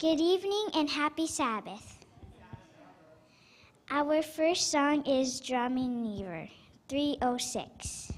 Good evening and happy Sabbath. Our first song is Drumming Nearer, 306.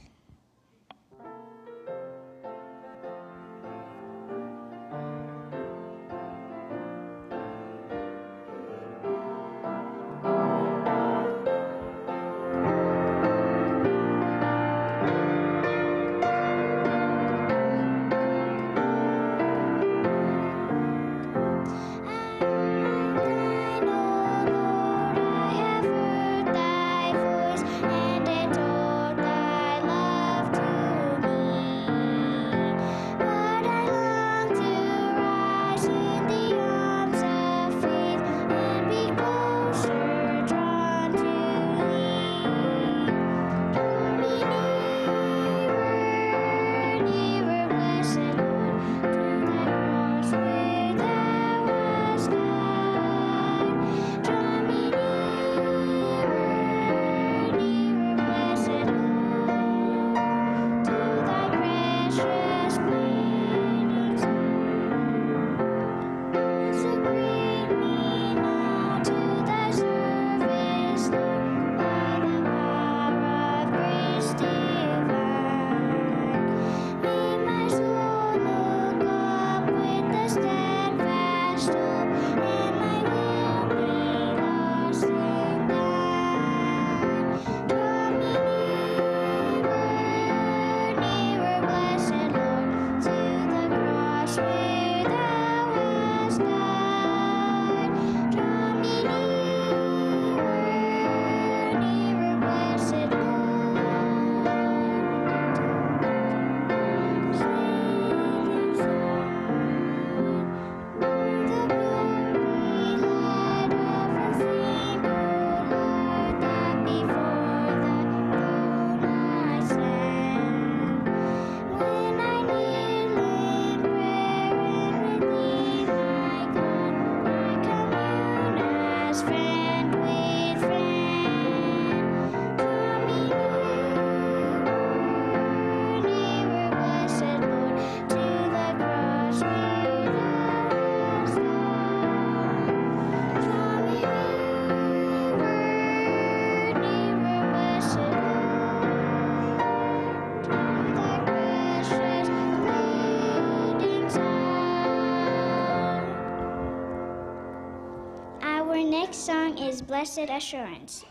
Our next song is Blessed Assurance,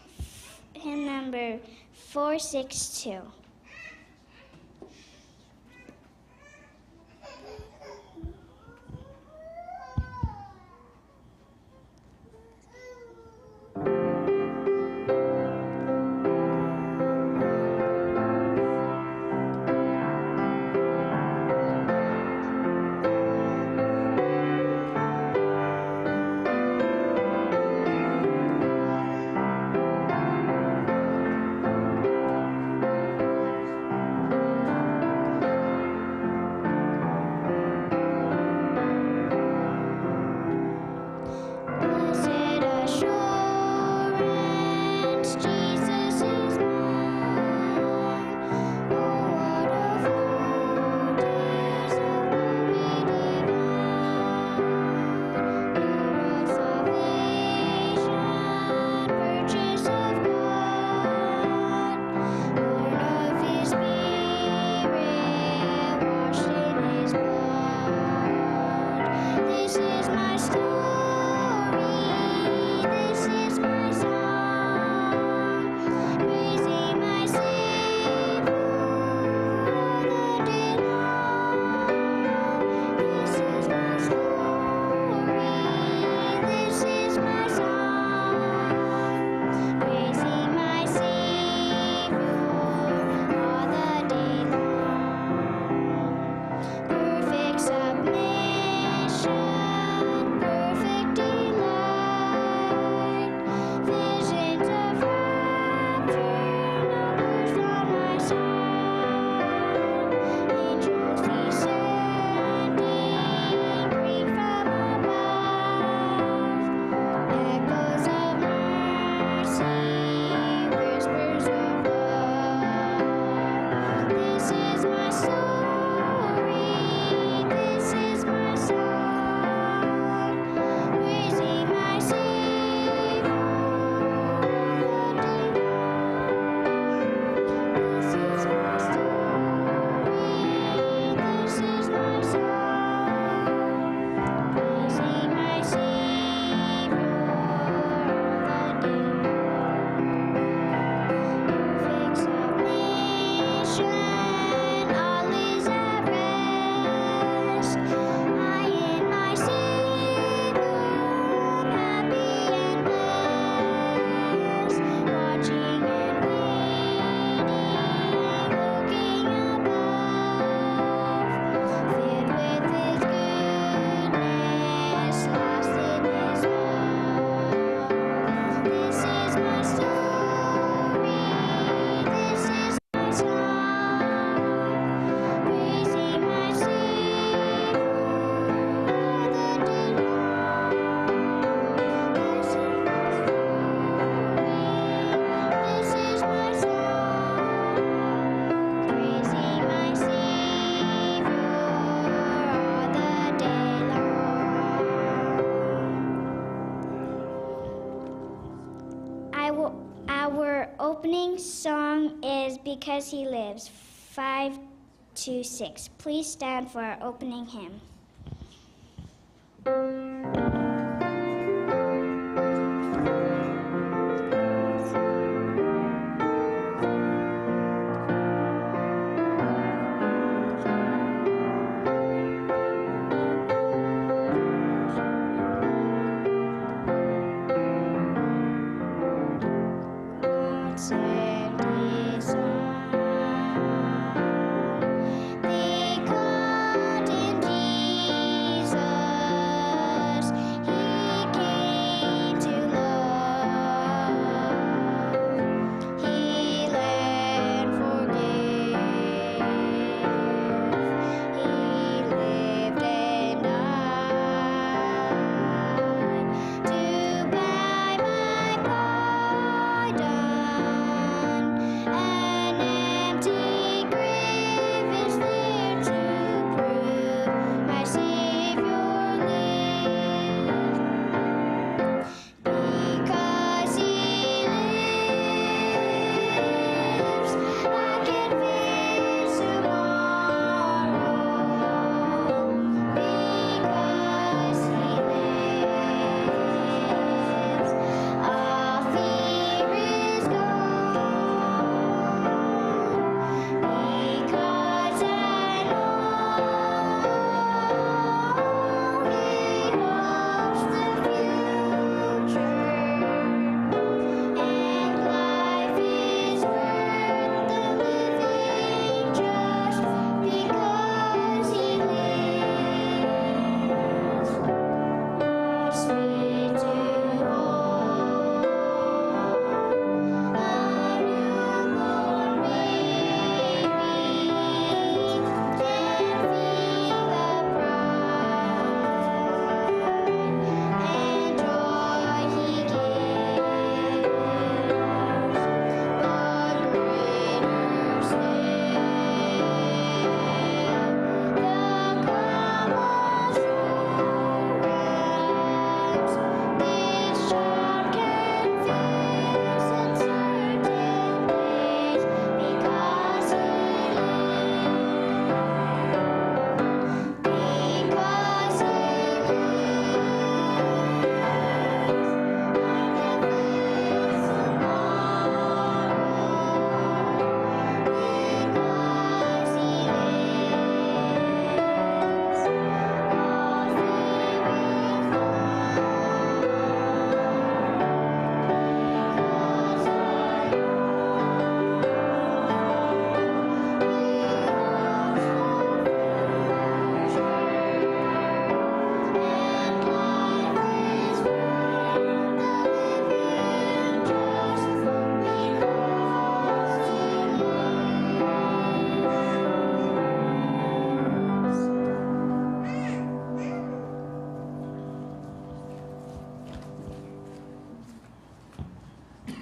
hymn number 462. Our opening song is Because He Lives, 5-6. Please stand for our opening hymn.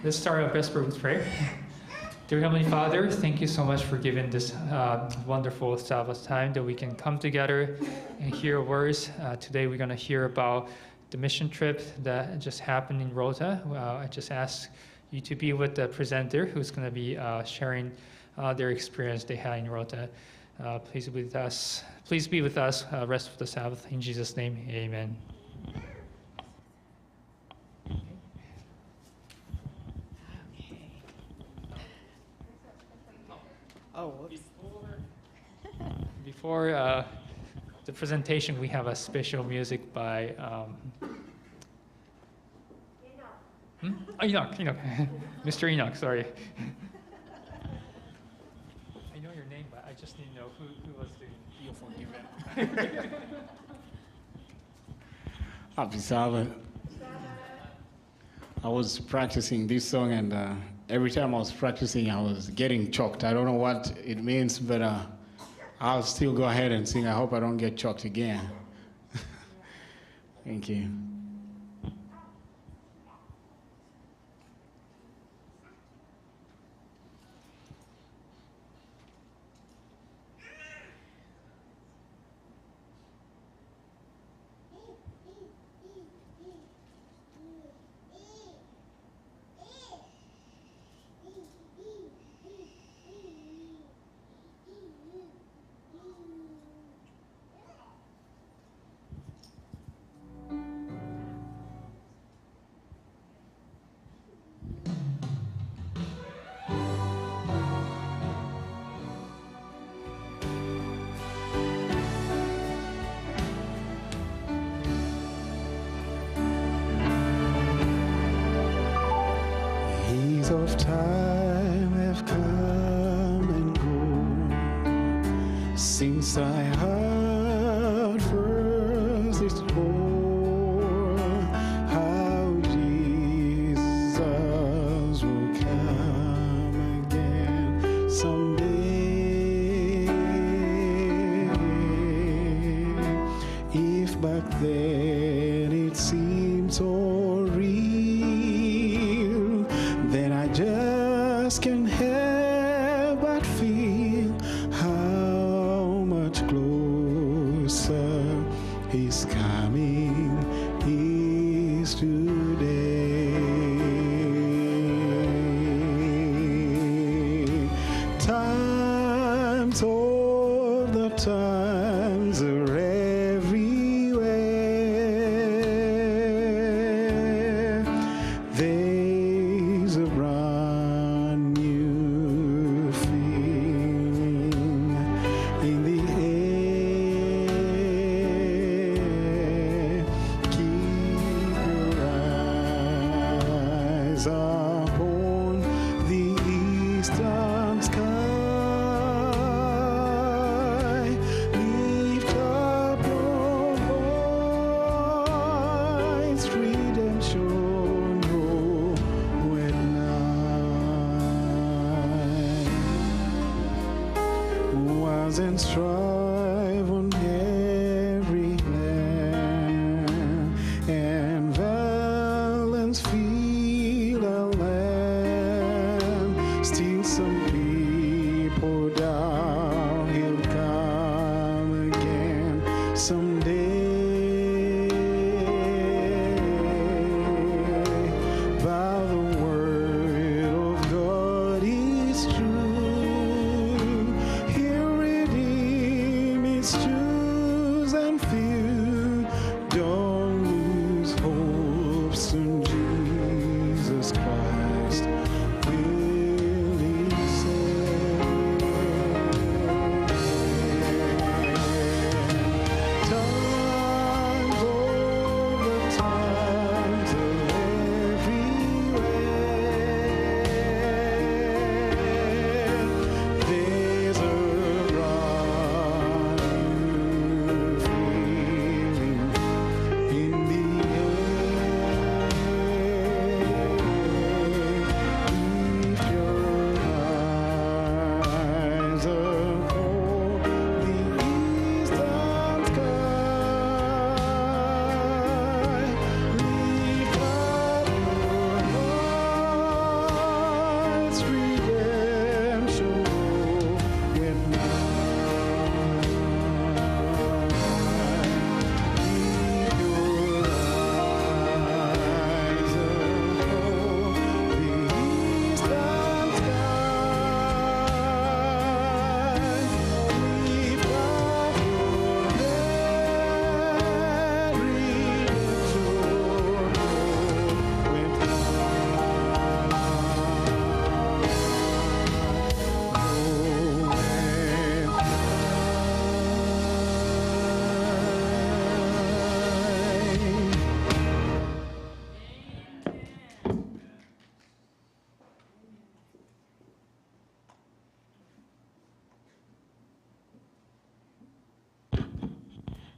Let's start our Vespers with prayer. Dear Heavenly Father, thank you so much for giving this wonderful Sabbath time that we can come together and hear words. Today we're going to hear about the mission trip that just happened in Rota. I just ask you to be with the presenter who's going to be sharing their experience they had in Rota. Please be with us. Please be with us rest of the Sabbath. In Jesus' name, amen. Oh, whoops. Before the presentation, we have a special music by Enoch. Mr. Enoch, sorry. I know your name, but I just need to know who was the earphone giver. Happy Sabbath. I was practicing this song, and every time I was practicing, I was getting choked. I don't know what it means, but I'll still go ahead and sing. I hope I don't get choked again. Thank you. Days of time have come and gone since I heard first its call, how Jesus will come again someday. If back then it seemed so real, then I just can't help but feel how much closer His coming is today. Times of the times are everywhere. There's a brand new feeling in the air. Keep your eyes upon the eastern sky. Lift up your voice, redemption draweth nigh. Wars and strife on every land, and violence fill our land. Still some people down, He'll come again someday. By the word of God is true, He'll redeem His Jews and few. Don't lose hope, soon Jesus Christ will He save. Times over times are everywhere. There's a brand new feeling in the air. Keep your eyes upon the eastern sky. Lift up your voice, redemption with nigh. Keep your eyes upon the eastern sky. Lift up your head, redemption with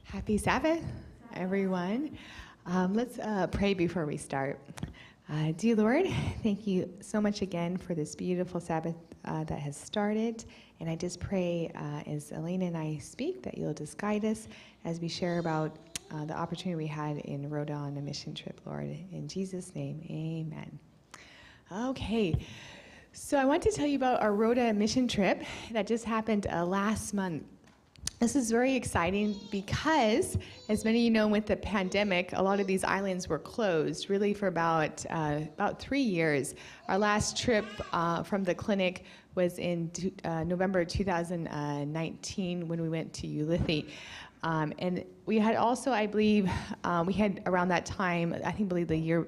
Happy Sabbath, everyone. Let's pray before we start. Dear Lord, thank you so much again for this beautiful Sabbath that has started. And I just pray as Elena and I speak that you'll just guide us as we share about the opportunity we had in Rhoda on a mission trip, Lord. In Jesus' name, amen. Okay. So I want to tell you about our Rhoda mission trip that just happened last month. This is very exciting because, as many of you know, with the pandemic, a lot of these islands were closed really for about 3 years. Our last trip from the clinic was in November 2019 when we went to Ulithi. And we had also, I believe, we had around that time, I believe the year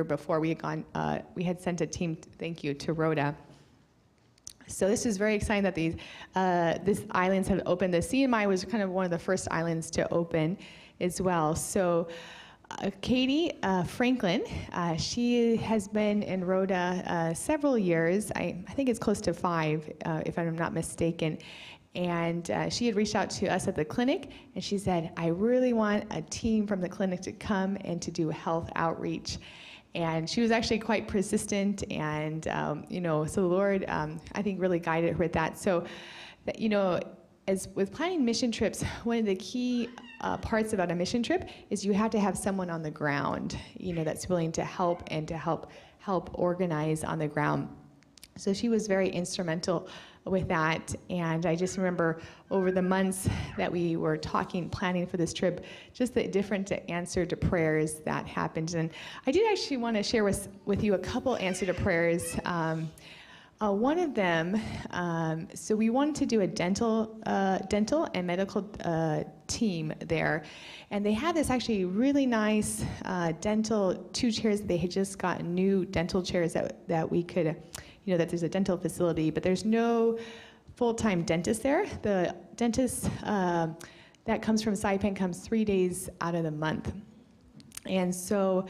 before, we had sent a team, thank you, to Rhoda. So this is very exciting that these islands have opened. The CMI was kind of one of the first islands to open as well. So Katie Franklin, she has been in Rhoda several years. I think it's close to 5, if I'm not mistaken. And she had reached out to us at the clinic, and she said, I really want a team from the clinic to come and to do health outreach. And she was actually quite persistent, and so the Lord, I think, really guided her with that. So, as with planning mission trips, one of the key parts about a mission trip is you have to have someone on the ground, that's willing to help and to help organize on the ground. So she was very instrumental with that, and I just remember over the months that we were planning for this trip, just the different answer to prayers that happened. And I did actually want to share with you a couple answer to prayers. One of them, so we wanted to do a dental and medical team there, and they had this actually really nice dental 2 chairs. They had just gotten new dental chairs that we could, that there's a dental facility, but there's no full-time dentist there. The dentist that comes from Saipan comes 3 days out of the month, and so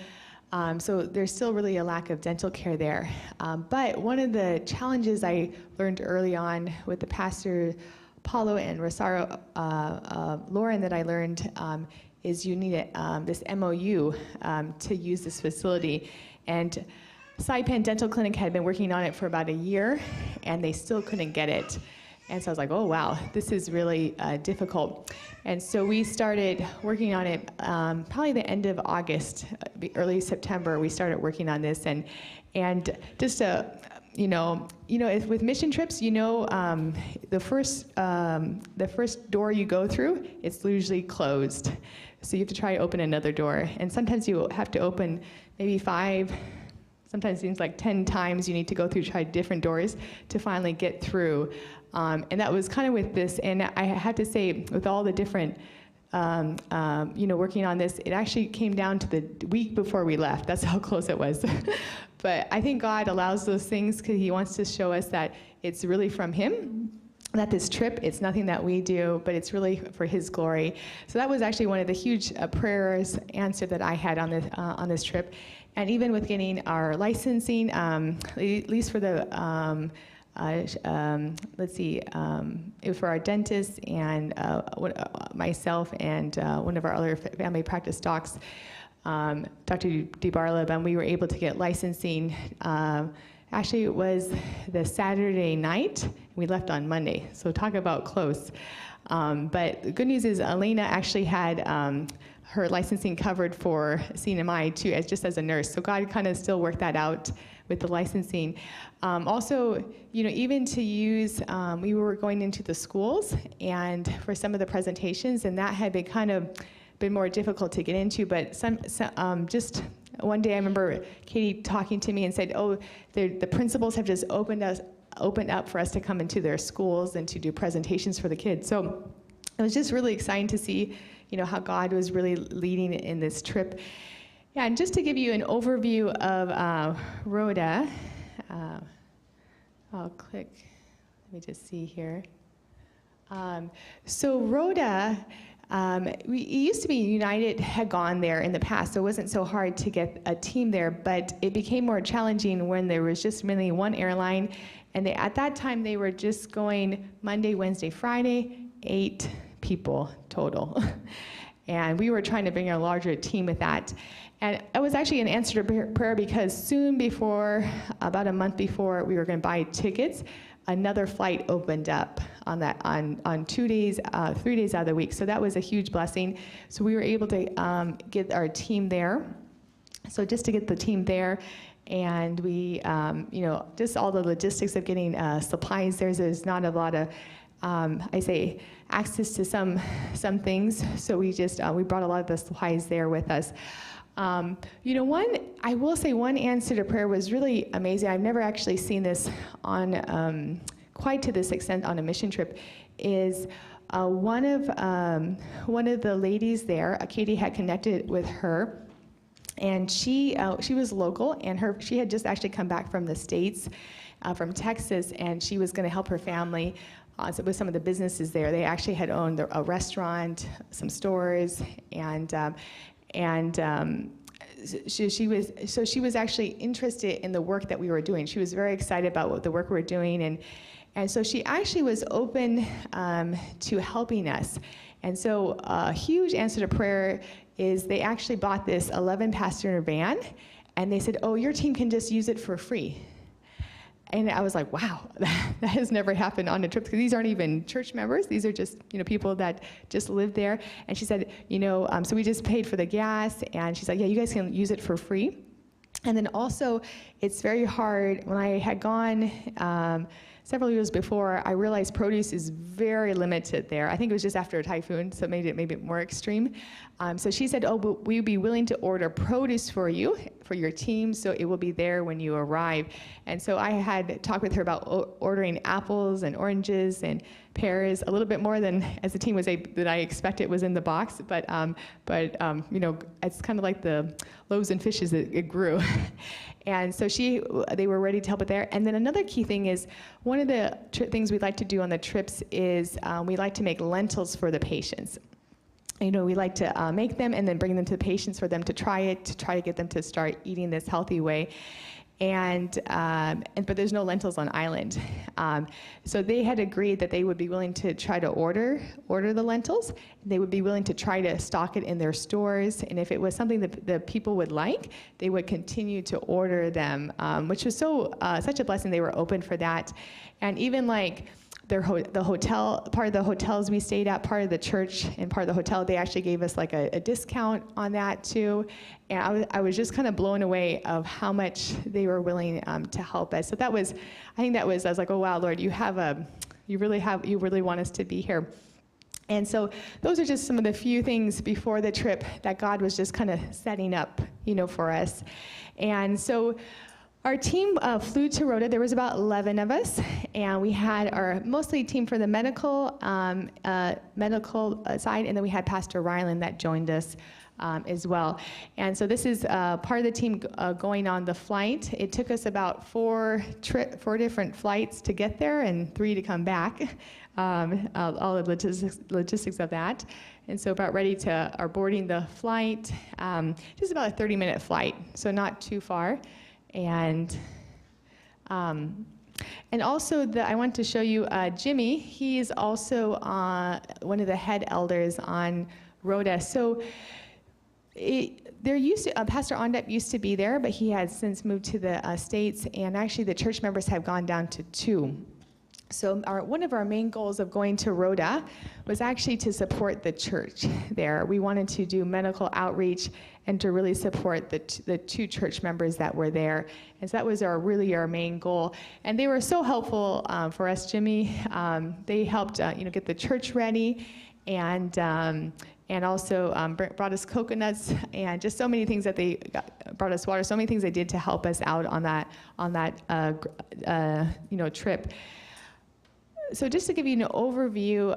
there's still really a lack of dental care there. But one of the challenges I learned early on with the pastor Paulo and Rosario Lauren that I learned is you need this MOU to use this facility. And Saipan Dental Clinic had been working on it for about a year, and they still couldn't get it. And so I was like, oh, wow, this is really difficult. And so we started working on it probably the end of August, early September, we started working on this. And just with mission trips, the first door you go through, it's usually closed. So you have to try to open another door. And sometimes you have to open maybe 5, sometimes it seems like 10 times you need to go through, try different doors to finally get through. And that was kind of with this, and I have to say, with all the different, working on this, it actually came down to the week before we left. That's how close it was. But I think God allows those things because He wants to show us that it's really from Him, that this trip, it's nothing that we do, but it's really for His glory. So that was actually one of the huge prayers answered that I had on this trip. And even with getting our licensing, at least for the, it was for our dentist and myself and one of our other family practice docs, Dr. DeBarleb, and we were able to get licensing. Actually, it was the Saturday night. We left on Monday, so talk about close. But the good news is Elena actually had her licensing covered for CNMI too, just as a nurse. So God kind of still worked that out with the licensing. Also, even to use, we were going into the schools and for some of the presentations, and that had been more difficult to get into. But just one day, I remember Katie talking to me and said, "Oh, the principals have just opened up for us to come into their schools and to do presentations for the kids." So it was just really exciting to see, how God was really leading in this trip. Yeah, and just to give you an overview of Rhoda, I'll click, let me just see here. So Rhoda, it used to be United had gone there in the past, so it wasn't so hard to get a team there, but it became more challenging when there was just really one airline, and at that time they were just going Monday, Wednesday, Friday, 8 people total. And we were trying to bring a larger team with that. And it was actually an answer to prayer because soon before, about a month before we were going to buy tickets, another flight opened up on 2 days, 3 days out of the week. So that was a huge blessing. So we were able to get our team there. So just to get the team there, and we, just all the logistics of getting supplies, there's not a lot of, access to some things. So we brought a lot of the supplies there with us. I will say one answer to prayer was really amazing. I've never actually seen this on quite to this extent on a mission trip. Is one of the ladies there, Katie had connected with her, and she was local, and she had just actually come back from the States, from Texas, and she was going to help her family with some of the businesses there. They actually had owned a restaurant, some stores, and and she was actually interested in the work that we were doing. She was very excited about the work we were doing, and so she actually was open to helping us. And so a huge answer to prayer is they actually bought this 11-passenger van, and they said, oh, your team can just use it for free. And I was like, wow, that has never happened on a trip, because these aren't even church members. These are just, people that just live there. And she said, so we just paid for the gas, and she's like, yeah, you guys can use it for free. And then also, it's very hard. When I had gone several years before, I realized produce is very limited there. I think it was just after a typhoon, so it made it more extreme. So she said, oh, but we'd be willing to order produce for you, for your team, so it will be there when you arrive. And so I had talked with her about ordering apples and oranges and pears, a little bit more than, as the team was that I expected was in the box, but it's kind of like the loaves and fishes, it grew. And so they were ready to help it there. And then another key thing is, one of the things we like to do on the trips is we like to make lentils for the patients. We like to make them and then bring them to the patients for them to try to get them to start eating this healthy way. But there's no lentils on island. So they had agreed that they would be willing to try to order the lentils. They would be willing to try to stock it in their stores. And if it was something that the people would like, they would continue to order them, which was such a blessing. They were open for that. And even like the hotel, part of the hotels we stayed at, part of the church and part of the hotel, they actually gave us like a discount on that too. And I was just kind of blown away of how much they were willing to help us. So I was like, oh wow, Lord, you really want us to be here. And so those are just some of the few things before the trip that God was just kind of setting up, for us. And so our team flew to Rota. There was about 11 of us, and we had our mostly team for the medical side, and then we had Pastor Ryland that joined us as well. And so this is part of the team going on the flight. It took us about four different flights to get there and 3 to come back, all the logistics of that. And so about ready to are boarding the flight, just about a 30-minute flight, so not too far. And also I want to show you Jimmy. He is also one of the head elders on Rhoda. So Pastor Ordot used to be there, but he has since moved to the States, and actually the church members have gone down to 2. So one of our main goals of going to Rhoda was actually to support the church there. We wanted to do medical outreach and to really support the 2 church members that were there. And so that was really our main goal. And they were so helpful for us, Jimmy. They helped get the church ready, and also brought us coconuts and just so many things that brought us water, so many things they did to help us out on that trip. So just to give you an overview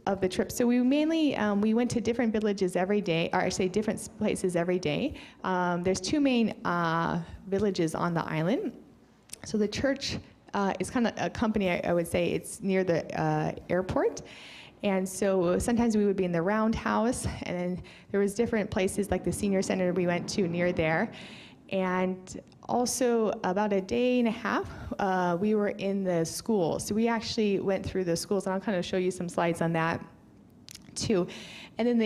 of the trip, so we mainly we went to different villages every day, or actually different places every day. There's 2 main villages on the island. So the church is kind of a company, I would say. It's near the airport. And so sometimes we would be in the roundhouse, and then there was different places like the senior center we went to near there. And also about a day and a half, we were in the school. So we actually went through the schools, and I'll kind of show you some slides on that too. And then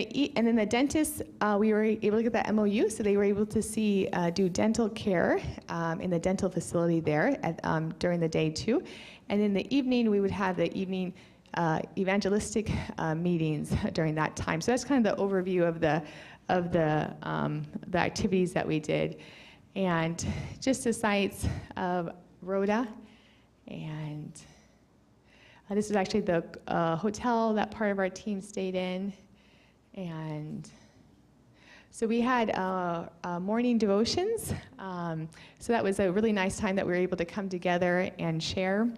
the dentists, we were able to get that MOU, so they were able to do dental care in the dental facility there during the day too. And in the evening, we would have the evening evangelistic meetings during that time. So that's kind of the overview of the activities that we did. And just the sites of Rhoda. And this is actually the hotel that part of our team stayed in. And so we had morning devotions. So that was a really nice time that we were able to come together and share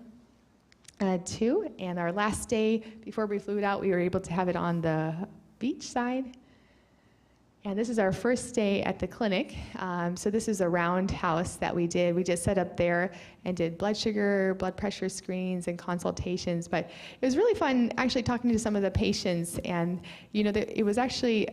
too. And our last day before we flew out, we were able to have it on the beach side. And this is our first day at the clinic. So this is a roundhouse that we did. We just set up there and did blood sugar, blood pressure screens, and consultations. But it was really fun actually talking to some of the patients. And it was actually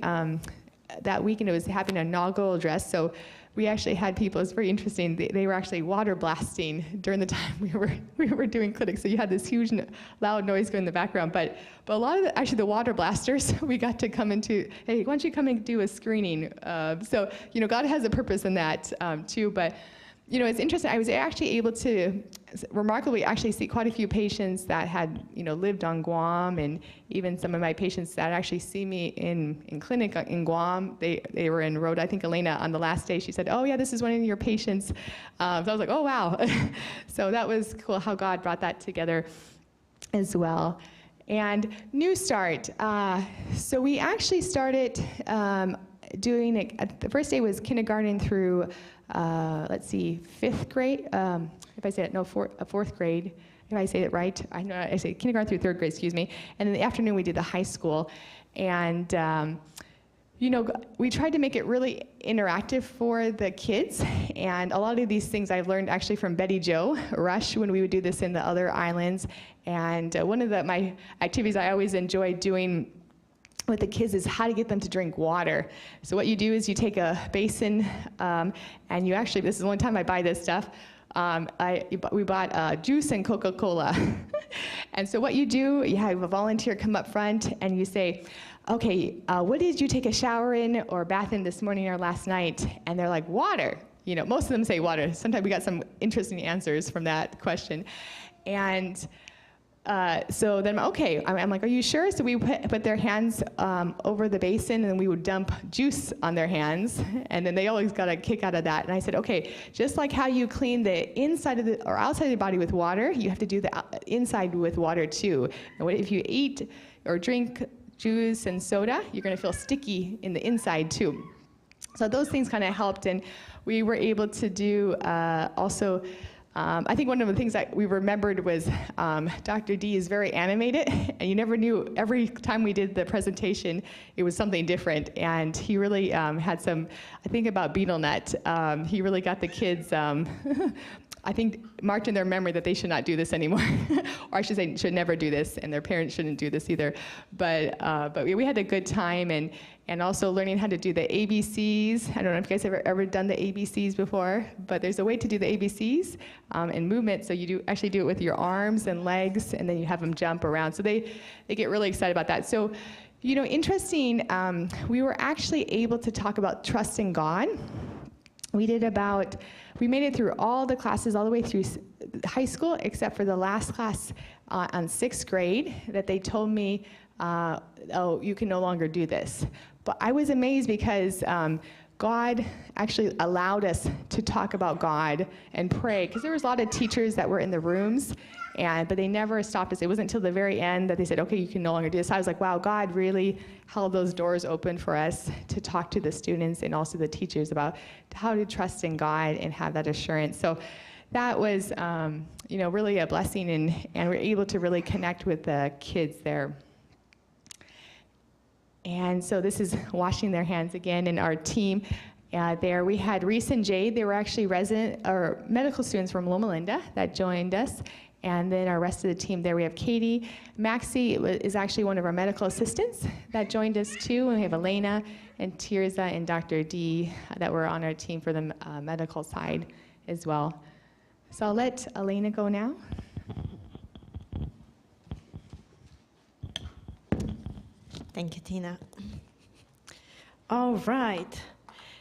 that weekend it was having an inaugural address, so we actually had people, it's very interesting, they were actually water blasting during the time we were doing clinics, so you had this huge loud noise going in the background, but a lot of actually the water blasters, we got to come into, hey, why don't you come and do a screening? So, God has a purpose in that too, but it's interesting. I was actually able to remarkably actually see quite a few patients that had, lived on Guam, and even some of my patients that actually see me in clinic in Guam. They were in Rhoda. I think Elena on the last day, she said, "Oh yeah, this is one of your patients." So I was like, "Oh wow!" So that was cool how God brought that together as well. And New Start. So we actually started doing it. The first day was kindergarten through. Fifth grade, if I say it, no, fourth grade, if I say it right. I say kindergarten through third grade, excuse me. And in the afternoon, we did the high school. And, we tried to make it really interactive for the kids. And a lot of these things I've learned actually from Betty Jo Rush when we would do this in the other islands. And one of my activities I always enjoy doing with the kids is how to get them to drink water. So what you do is you take a basin, and you actually, this is the only time I buy this stuff, we bought juice and Coca-Cola. And so what you do, you have a volunteer come up front and you say, okay, what did you take a shower in or bath in this morning or last night? And they're like, water. Most of them say water. Sometimes we got some interesting answers from that question. And so then, okay, I'm like, are you sure? So we put their hands over the basin, and we would dump juice on their hands, and then they always got a kick out of that. And I said, okay, just like how you clean the inside of or outside of the body with water, you have to do the inside with water too. And if you eat or drink juice and soda, you're going to feel sticky in the inside too. So those things kind of helped, and we were able to do also. I think one of the things that we remembered was Dr. D is very animated, and you never knew, every time we did the presentation, it was something different. And he really had some, I think about betel nut, he really got the kids, I think, marked in their memory that they should not do this anymore. Or I should say, should never do this, and their parents shouldn't do this either. But we had a good time, and also learning how to do the ABCs. I don't know if you guys have ever done the ABCs before, but there's a way to do the ABCs and movement. So you actually do it with your arms and legs, and then you have them jump around. So they get really excited about that. So, interesting, we were actually able to talk about trusting God. We made it through all the classes, all the way through high school, except for the last class on 6th grade that they told me, oh, you can no longer do this. But I was amazed because God actually allowed us to talk about God and pray, because there was a lot of teachers that were in the rooms, but they never stopped us. It wasn't until the very end that they said, okay, you can no longer do this. I was like, wow, God really held those doors open for us to talk to the students and also the teachers about how to trust in God and have that assurance. So that was, really a blessing, and we're able to really connect with the kids there. And so this is washing their hands again, and our team there. We had Reese and Jade. They were actually medical students from Loma Linda that joined us. And then our rest of the team there, we have Katie. Maxie is actually one of our medical assistants that joined us too. And we have Elena and Tirza and Dr. D that were on our team for the medical side as well. So I'll let Elena go now. Thank you, Tina. All right.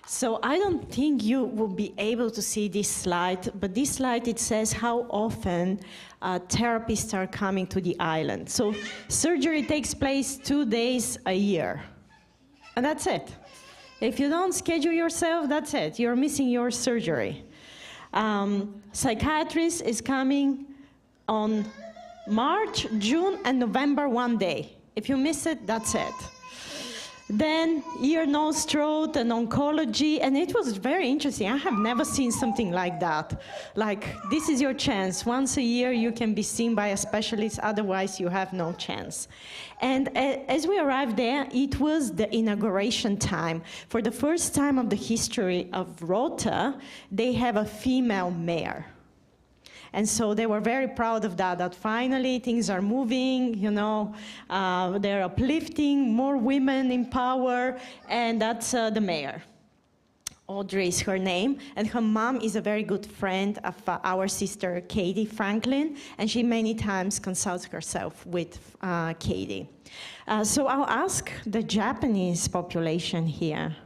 So I don't think you will be able to see this slide, but this slide, it says how often therapists are coming to the island. So surgery takes place 2 days a year, and that's it. If you don't schedule yourself, that's it. You're missing your surgery. Psychiatrist is coming on March, June, and November 1 day. If you miss it, that's it. Then ear, nose, throat, and oncology, and it was very interesting. I have never seen something like that. Like, this is your chance. Once a year, you can be seen by a specialist, otherwise you have no chance. And as we arrived there, it was the inauguration time. For the first time of the history of Rota, they have a female mayor. And so they were very proud of that, that finally things are moving, you know, they're uplifting, more women in power, and that's the mayor. Audrey is her name, and her mom is a very good friend of our sister Katie Franklin, and she many times consults herself with Katie. So I'll ask the Japanese population here,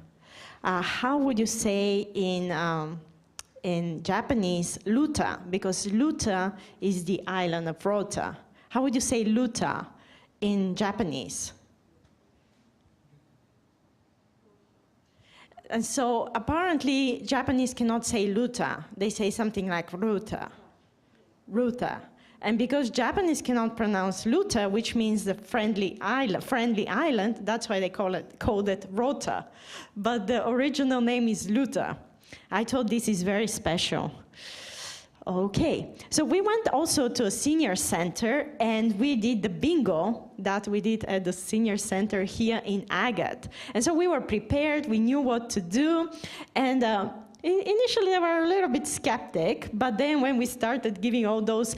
how would you say in Japanese, Luta, because Luta is the island of Rota. How would you say Luta in Japanese? And so apparently Japanese cannot say Luta. They say something like Ruta, Ruta. And because Japanese cannot pronounce Luta, which means the friendly island, that's why they called it Rota. But the original name is Luta. I thought this is very special. Okay, so we went also to a senior center, and we did the bingo that we did at the senior center here in Agate. And so we were prepared, we knew what to do, and initially they were a little bit skeptic, but then when we started giving all those,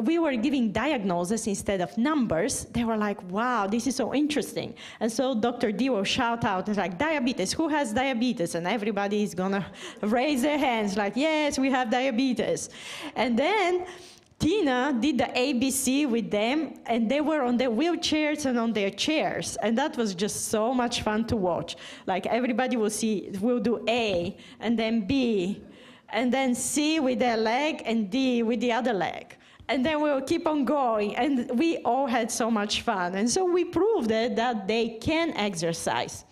we were giving diagnoses instead of numbers, they were like, wow, this is so interesting. And so Dr. D will shout out, like, diabetes, who has diabetes? And everybody is gonna raise their hands like, yes, we have diabetes. And then Tina did the ABC with them, and they were on their wheelchairs and on their chairs, and that was just so much fun to watch. Like, everybody will do A, and then B, and then C with their leg, and D with the other leg. And then we'll keep on going, and we all had so much fun. And so we proved that they can exercise.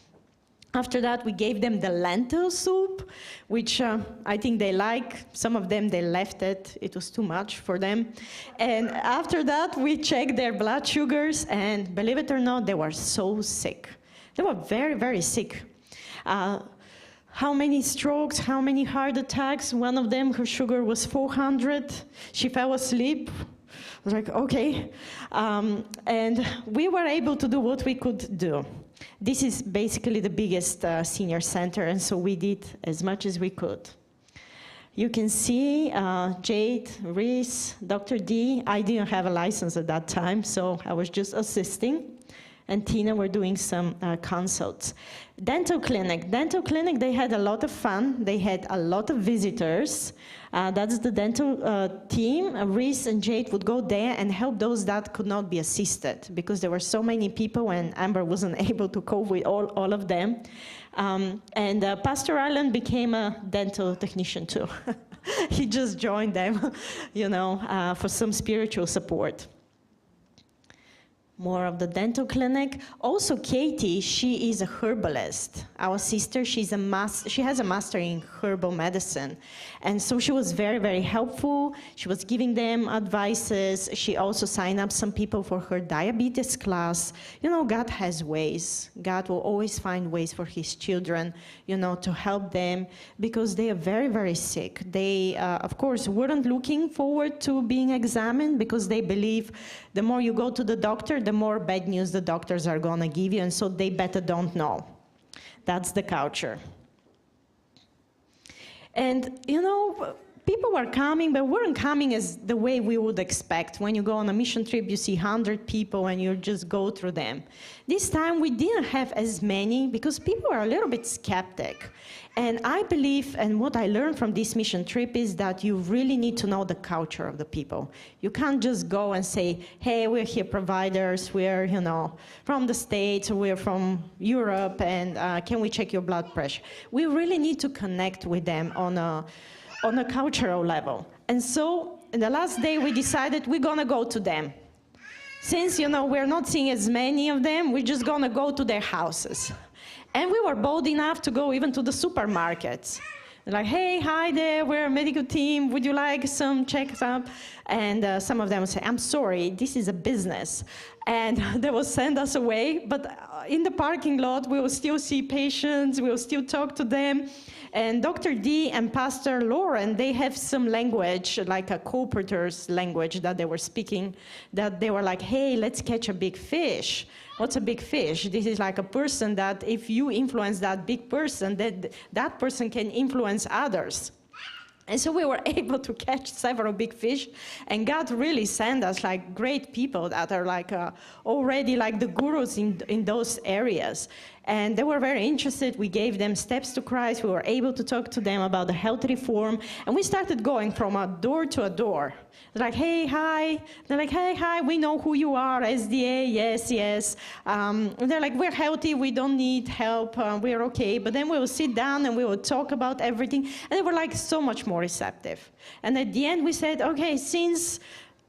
After that, we gave them the lentil soup, which I think they like. Some of them, they left it. It was too much for them. And after that, we checked their blood sugars, and believe it or not, they were so sick. They were very, very sick. How many strokes, how many heart attacks? One of them, her sugar was 400. She fell asleep. I was like, okay. And we were able to do what we could do. This is basically the biggest senior center, and so we did as much as we could. You can see Jade, Reese, Dr. D. I didn't have a license at that time, so I was just assisting. And Tina were doing some consults. Dental clinic, they had a lot of fun. They had a lot of visitors. That's the dental team. Reese and Jade would go there and help those that could not be assisted, because there were so many people and Amber wasn't able to cope with all of them. And Pastor Allen became a dental technician too. He just joined them, you know, for some spiritual support. More of the dental clinic. Also, Katie, she is a herbalist. Our sister, she has a master in herbal medicine. And so she was very, very helpful. She was giving them advices. She also signed up some people for her diabetes class. You know, God has ways. God will always find ways for his children, you know, to help them, because they are very, very sick. They, of course, weren't looking forward to being examined, because they believe the more you go to the doctor, the more bad news the doctors are going to give you, and so they better don't know. That's the culture. And, you know, people were coming, but weren't coming as the way we would expect. When you go on a mission trip, you see 100 people and you just go through them. This time we didn't have as many because people are a little bit skeptic. And I believe, and what I learned from this mission trip is that you really need to know the culture of the people. You can't just go and say, hey, we're here providers, we're, you know, from the States, we're from Europe, and can we check your blood pressure? We really need to connect with them on a cultural level. And so, in the last day, we decided we're gonna go to them. Since, you know, we're not seeing as many of them, we're just gonna go to their houses. And we were bold enough to go even to the supermarkets. Like, hey, hi there, we're a medical team, would you like some checkup? And some of them would say, I'm sorry, this is a business. And they will send us away, but in the parking lot, we will still see patients, we will still talk to them. And Dr. D and Pastor Lauren, they have some language, like a co-operator's language that they were speaking, that they were like, hey, let's catch a big fish. What's a big fish? This is like a person that if you influence that big person, that person can influence others. And so we were able to catch several big fish, and God really sent us like great people that are like already like the gurus in those areas. And they were very interested. We gave them steps to Christ. We were able to talk to them about the health reform. And we started going from a door to a door. Like, hey, hi. They're like, hey, hi, we know who you are, SDA, yes, yes. And they're like, we're healthy, we don't need help, we're okay. But then we will sit down and we will talk about everything. And they were like so much more receptive. And at the end we said, okay, since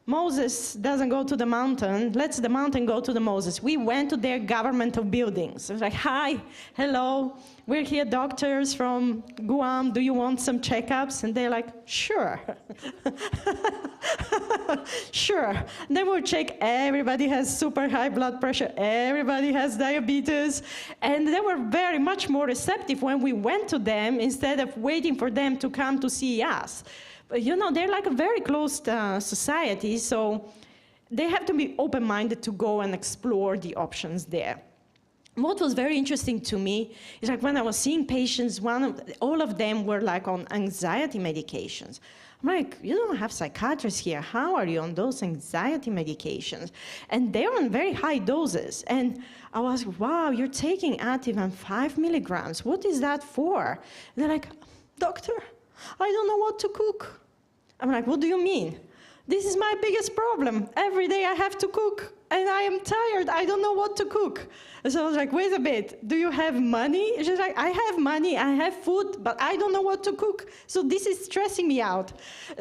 Moses doesn't go to the mountain, let's the mountain go to the Moses. We went to their governmental buildings. It was like, hi, hello, we're here doctors from Guam, do you want some checkups? And they're like, sure. Sure. And then we'll check, everybody has super high blood pressure, everybody has diabetes. And they were very much more receptive when we went to them instead of waiting for them to come to see us. You know, they're like a very closed society, so they have to be open-minded to go and explore the options there. What was very interesting to me is like when I was seeing patients, all of them were like on anxiety medications. I'm like, you don't have psychiatrists here. How are you on those anxiety medications? And they're on very high doses. And I was, wow, you're taking Ativan 5 milligrams. What is that for? And they're like, doctor, I don't know what to cook. I'm like, what do you mean? This is my biggest problem. Every day I have to cook, and I am tired. I don't know what to cook. So I was like, wait a bit, do you have money? She's like, I have money, I have food, but I don't know what to cook. So this is stressing me out.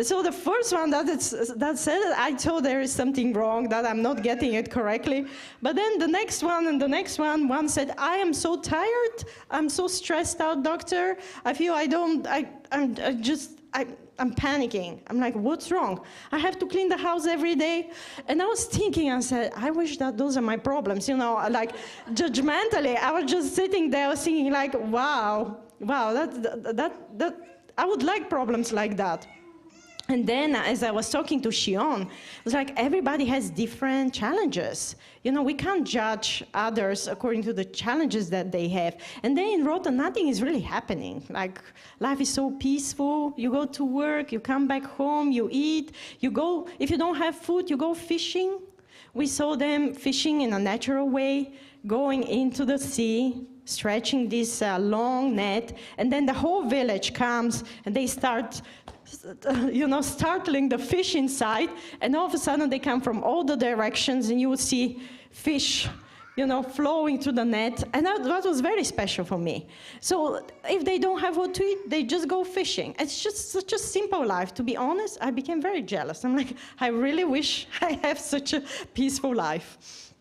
So the first one that said, I thought there is something wrong, that I'm not getting it correctly. But then the next one and the next one said, I am so tired, I'm so stressed out, doctor. I feel I'm panicking. I'm like, what's wrong? I have to clean the house every day. And I was thinking, I said, I wish that those are my problems. You know, like judgmentally, I was just sitting there thinking like, wow, that I would like problems like that. And then as I was talking to Shion, it was like everybody has different challenges. You know, we can't judge others according to the challenges that they have. And then in Rota, nothing is really happening. Like, life is so peaceful. You go to work, you come back home, you eat, you go, if you don't have food, you go fishing. We saw them fishing in a natural way, going into the sea, stretching this long net, and then the whole village comes and they start startling the fish inside, and all of a sudden they come from all the directions, and you will see fish, flowing through the net, and that was very special for me. So if they don't have what to eat, they just go fishing. It's just such a simple life. To be honest, I became very jealous. I'm like, I really wish I have such a peaceful life.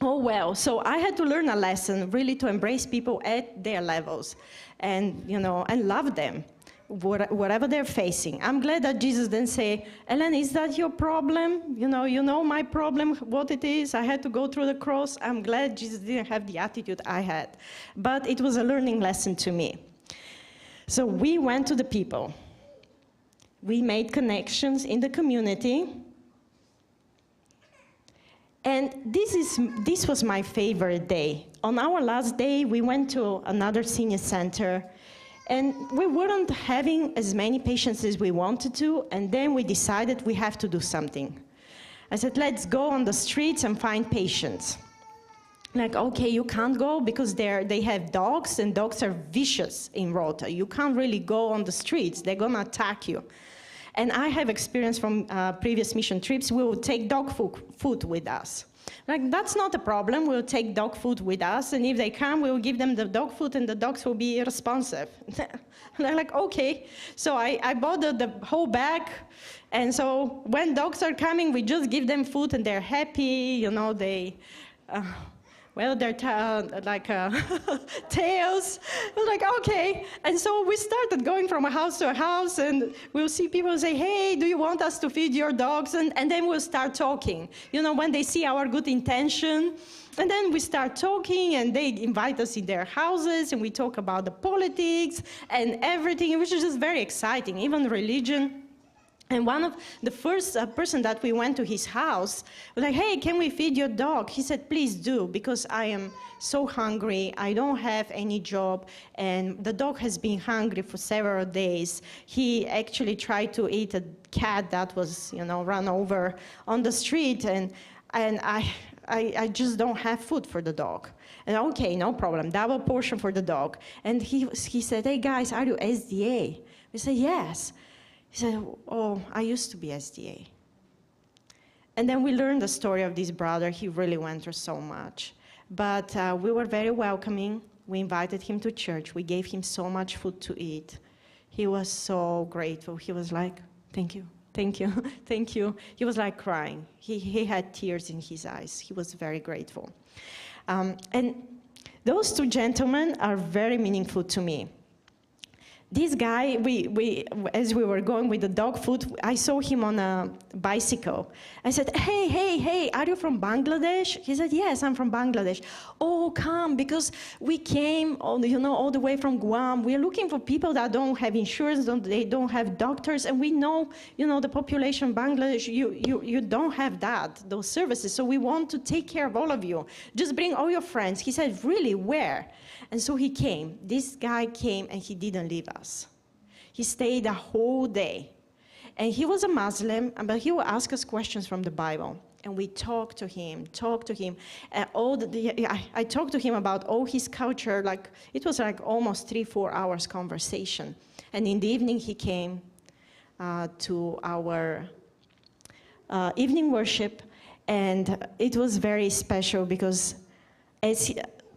Oh well, so I had to learn a lesson, really, to embrace people at their levels, and and love them. Whatever they're facing. I'm glad that Jesus didn't say, Ellen, is that your problem? You know my problem, what it is. I had to go through the cross. I'm glad Jesus didn't have the attitude I had. But it was a learning lesson to me. So we went to the people. We made connections in the community. And this was my favorite day. On our last day, we went to another senior center. And we weren't having as many patients as we wanted to, and then we decided we have to do something. I said, let's go on the streets and find patients. Like, okay, you can't go because they have dogs, and dogs are vicious in Rota. You can't really go on the streets. They're going to attack you. And I have experience from previous mission trips. We would take dog food with us. Like, that's not a problem. We'll take dog food with us, and if they come, we'll give them the dog food, and the dogs will be responsive. And I'm like, okay. So I bought the whole bag, and so when dogs are coming, we just give them food, and they're happy. Their tails. I was like, okay. And so we started going from a house to a house, and we'll see people say, hey, do you want us to feed your dogs? And then we'll start talking, when they see our good intention. And then we start talking, and they invite us in their houses, and we talk about the politics and everything, which is just very exciting, even religion. And one of the first person that we went to his house was like, hey, can we feed your dog? He said, please do, because I am so hungry. I don't have any job, and the dog has been hungry for several days. He actually tried to eat a cat that was, run over on the street, and I just don't have food for the dog. And okay, no problem, double portion for the dog. And he said, hey guys, are you SDA? We said, yes. He said, oh, I used to be SDA. And then we learned the story of this brother. He really went through so much. But we were very welcoming. We invited him to church. We gave him so much food to eat. He was so grateful. He was like, thank you, thank you, thank you. He was like crying. He had tears in his eyes. He was very grateful. And those two gentlemen are very meaningful to me. This guy, as we were going with the dog food, I saw him on a bicycle. I said, hey, are you from Bangladesh? He said, yes, I'm from Bangladesh. Oh, come, because we came, all the way from Guam. We're looking for people that don't have insurance, they don't have doctors, and we know, the population in Bangladesh, you don't have those services, so we want to take care of all of you. Just bring all your friends. He said, really, where? And so he came. This guy came, and he didn't leave us. He stayed a whole day. And he was a Muslim, but he would ask us questions from the Bible. And we talked to him. I talked to him about all his culture. It was almost 3-4 hours conversation. And in the evening, he came to our evening worship. And it was very special because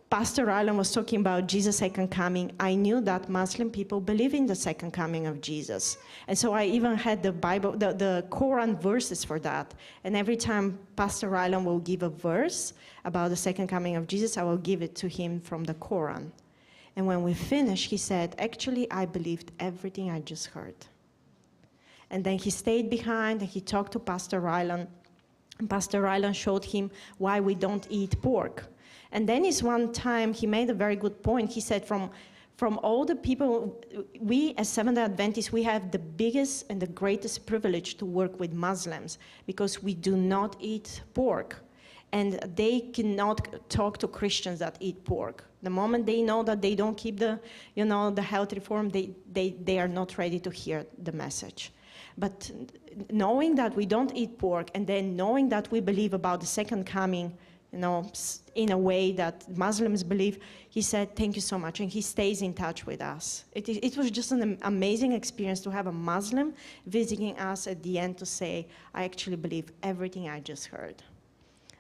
Pastor Rylan was talking about Jesus' second coming. I knew that Muslim people believe in the second coming of Jesus. And so I even had the Bible, the Quran verses for that. And every time Pastor Rylan will give a verse about the second coming of Jesus, I will give it to him from the Quran. And when we finished, he said, actually, I believed everything I just heard. And then he stayed behind and he talked to Pastor Rylan. And Pastor Rylan showed him why we don't eat pork. And then one time, he made a very good point. He said, from all the people, we as Seventh-day Adventists, we have the biggest and the greatest privilege to work with Muslims because we do not eat pork. And they cannot talk to Christians that eat pork. The moment they know that they don't keep the health reform, they are not ready to hear the message. But knowing that we don't eat pork, and then knowing that we believe about the second coming, in a way that Muslims believe, he said, thank you so much, and he stays in touch with us. It was just an amazing experience to have a Muslim visiting us at the end to say, I actually believe everything I just heard.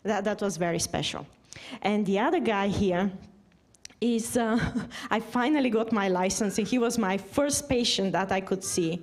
That was very special. And the other guy here is, I finally got my license, and he was my first patient that I could see.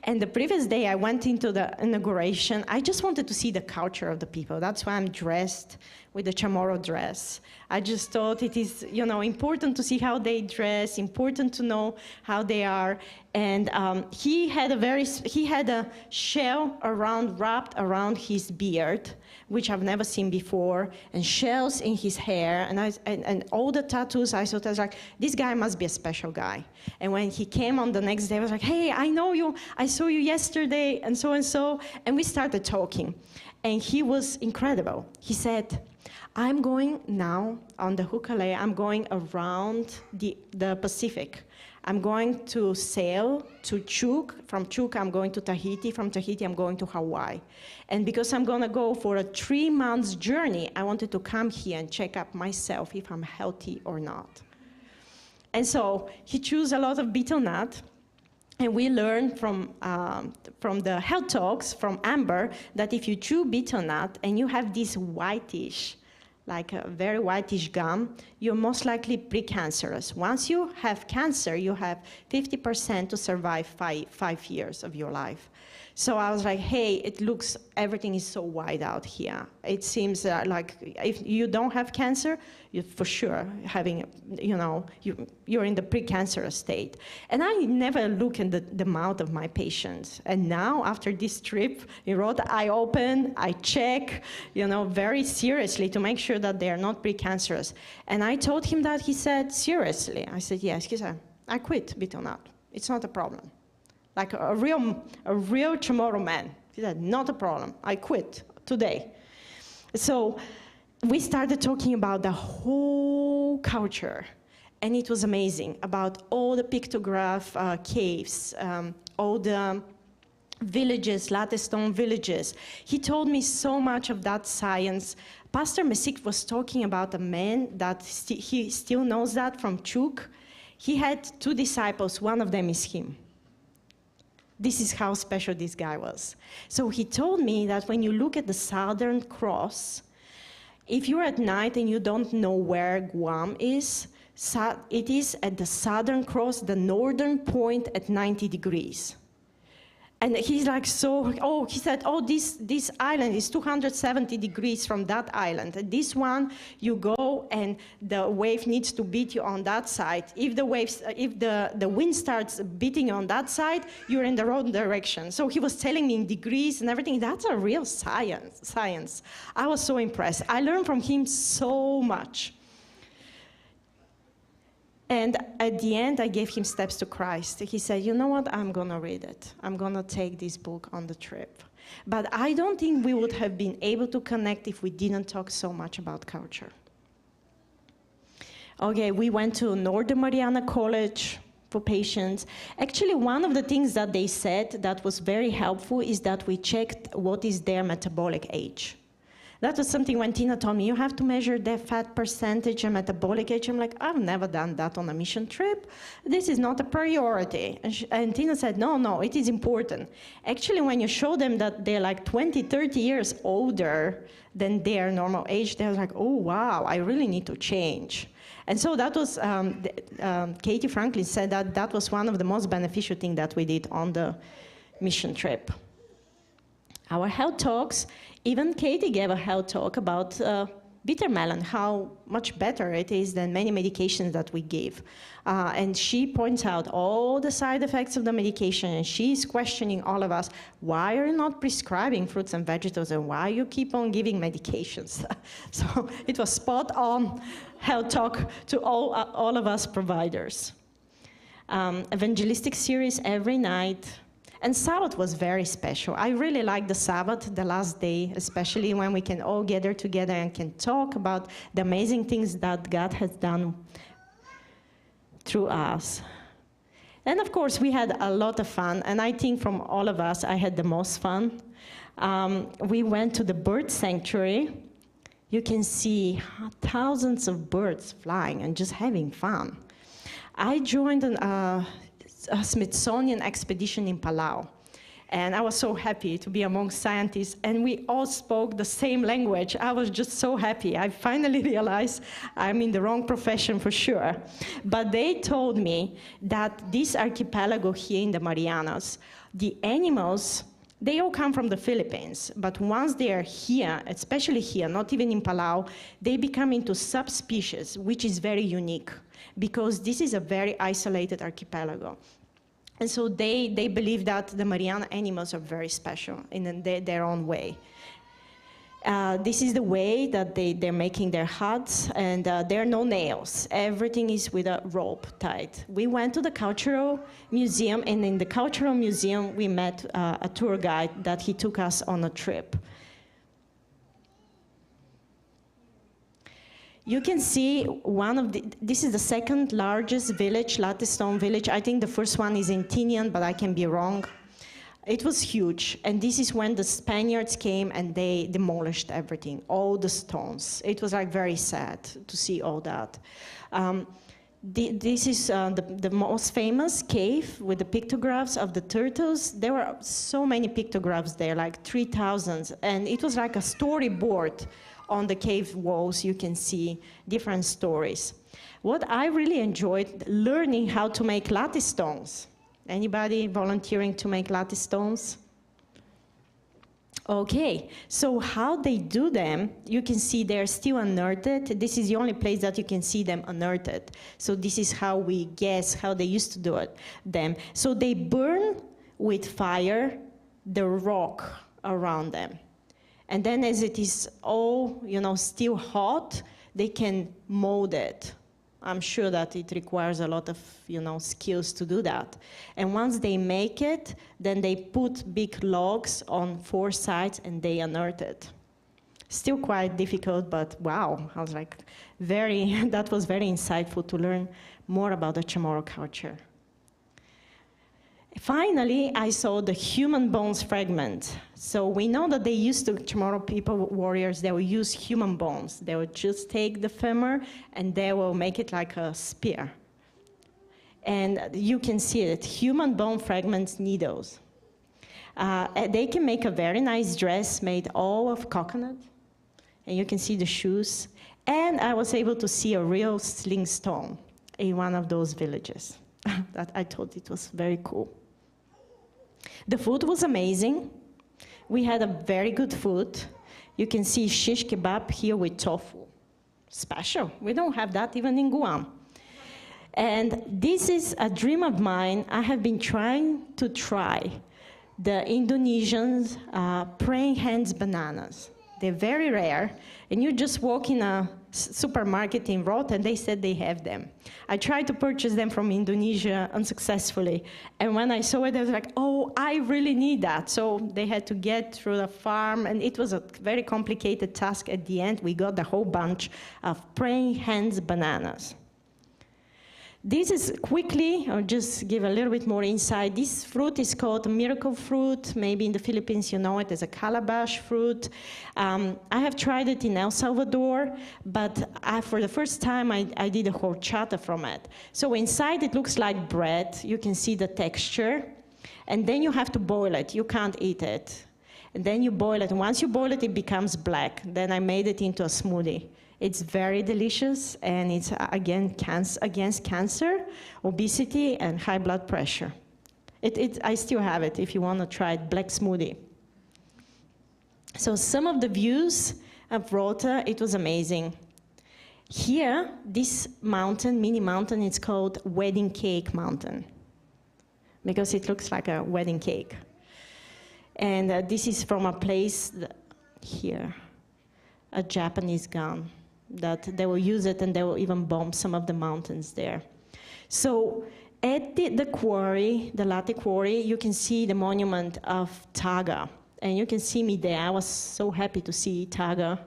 And the previous day I went into the inauguration, I just wanted to see the culture of the people. That's why I'm dressed with the chamorro dress. I just thought it is, important to see how they dress, important to know how they are. And he had a shell wrapped around his beard, which I've never seen before, and shells in his hair, and all the tattoos. I thought, I was like, this guy must be a special guy. And when he came on the next day, I was like, hey, I know you. I saw you yesterday, and so. And we started talking. And he was incredible. He said, I'm going now on the Hukale, I'm going around the Pacific. I'm going to sail to Chuuk. From Chuuk, I'm going to Tahiti. From Tahiti, I'm going to Hawaii. And because I'm going to go for a 3-month journey, I wanted to come here and check up myself if I'm healthy or not. And so he chose a lot of betel nut. And we learned from the health talks from Amber that if you chew betel nut and you have this whitish, like a very whitish gum, you're most likely precancerous. Once you have cancer, you have 50% to survive 5 years of your life. So I was like, hey, everything is so wide out here. It seems like if you don't have cancer, you're for sure having, you're in the precancerous state. And I never look in the mouth of my patients. And now, after this trip in Rhoda, I open, I check, very seriously to make sure that they are not precancerous. And I told him that. He said, seriously? I said, yes. He said, I quit betel nut. It's not a problem. like a real tomorrow man. He said, not a problem, I quit today. So we started talking about the whole culture, and it was amazing, about all the pictograph caves, all the villages, latte stone villages. He told me so much of that science. Pastor Mesik was talking about a man that he still knows that from Chuk. He had 2 disciples, one of them is him. This is how special this guy was. So he told me that when you look at the Southern Cross, if you're at night and you don't know where Guam is, it is at the Southern Cross, the northern point at 90 degrees. And he's like, he said, this island is 270 degrees from that island. And this one, you go and the wave needs to beat you on that side. If the wind starts beating on that side, you're in the wrong direction. So he was telling me in degrees and everything. That's a real science. I was so impressed. I learned from him so much. And at the end, I gave him Steps to Christ. He said, you know what, I'm going to read it. I'm going to take this book on the trip. But I don't think we would have been able to connect if we didn't talk so much about culture. Okay, we went to Northern Mariana College for patients. Actually, one of the things that they said that was very helpful is that we checked what is their metabolic age. That was something when Tina told me, you have to measure their fat percentage and metabolic age. I'm like, I've never done that on a mission trip. This is not a priority. And Tina said, no, it is important. Actually, when you show them that they're like 20, 30 years older than their normal age, they're like, oh, wow, I really need to change. And so that was, Katie Franklin said that was one of the most beneficial things that we did on the mission trip. Our health talks, even Katie gave a health talk about bitter melon, how much better it is than many medications that we give. And she points out all the side effects of the medication, and she's questioning all of us, why are you not prescribing fruits and vegetables, and why you keep on giving medications? So it was spot on health talk to all of us providers. Evangelistic series every night. And Sabbath was very special. I really liked the Sabbath, the last day, especially when we can all gather together and can talk about the amazing things that God has done through us. And of course, we had a lot of fun, and I think from all of us, I had the most fun. We went to the bird sanctuary. You can see thousands of birds flying and just having fun. I joined a Smithsonian expedition in Palau. And I was so happy to be among scientists, and we all spoke the same language. I was just so happy. I finally realized I'm in the wrong profession for sure. But they told me that this archipelago here in the Marianas, the animals, they all come from the Philippines, but once they are here, especially here, not even in Palau, they become into subspecies, which is very unique, because this is a very isolated archipelago. And so they believe that the Mariana animals are very special in their own way. This is the way that they're making their huts, and there are no nails. Everything is with a rope tied. We went to the cultural museum, and in the cultural museum, we met a tour guide that he took us on a trip. You can see this is the second largest village, latte stone village. I think the first one is in Tinian, but I can be wrong. It was huge, and this is when the Spaniards came and they demolished everything, all the stones. It was like very sad to see all that. This is the most famous cave with the pictographs of the turtles. There were so many pictographs there, like 3,000, and it was like a storyboard. On the cave walls, you can see different stories. What I really enjoyed, learning how to make latte stones. Anybody volunteering to make latte stones? Okay, so how they do them, you can see they're still unearthed. This is the only place that you can see them unearthed. So this is how we guess how they used to do them. So they burn with fire the rock around them. And then as it is all, still hot, they can mold it I'm sure that it requires a lot of, skills to do that. And once they make it, then they put big logs on 4 sides and they unearth it. Still quite difficult, but wow, I was like, that was very insightful to learn more about the Chamorro culture. Finally, I saw the human bones fragment. So we know that they used to, Chamorro people, warriors, they will use human bones. They will just take the femur and they will make it like a spear. And you can see it, human bone fragments, needles. They can make a very nice dress made all of coconut. And you can see the shoes. And I was able to see a real sling stone in one of those villages. That I thought it was very cool. The food was amazing. We had a very good food. You can see shish kebab here with tofu. Special. We don't have that even in Guam. And this is a dream of mine. I have been trying to try the Indonesian praying hands bananas. They're very rare, and you just walk in a supermarket in Rot, and they said they have them. I tried to purchase them from Indonesia unsuccessfully, and when I saw it, I was like, oh, I really need that. So they had to get through the farm, and it was a very complicated task. At the end, we got the whole bunch of praying hands bananas. This is quickly, I'll just give a little bit more insight. This fruit is called miracle fruit. Maybe in the Philippines you know it as a calabash fruit. I have tried it in El Salvador, but for the first time I did a horchata from it. So inside it looks like bread. You can see the texture. And then you have to boil it. You can't eat it. And then you boil it. And once you boil it, it becomes black. Then I made it into a smoothie. It's very delicious, and it's, again, against cancer, obesity, and high blood pressure. I still have it if you want to try it, black smoothie. So some of the views of Rota, it was amazing. Here, this mountain, mini mountain, it's called Wedding Cake Mountain, because it looks like a wedding cake. And this is from a place here, a Japanese gun, that they will use it and they will even bomb some of the mountains there. So at the quarry, the latte quarry, you can see the monument of Taga. And you can see me there. I was so happy to see Taga.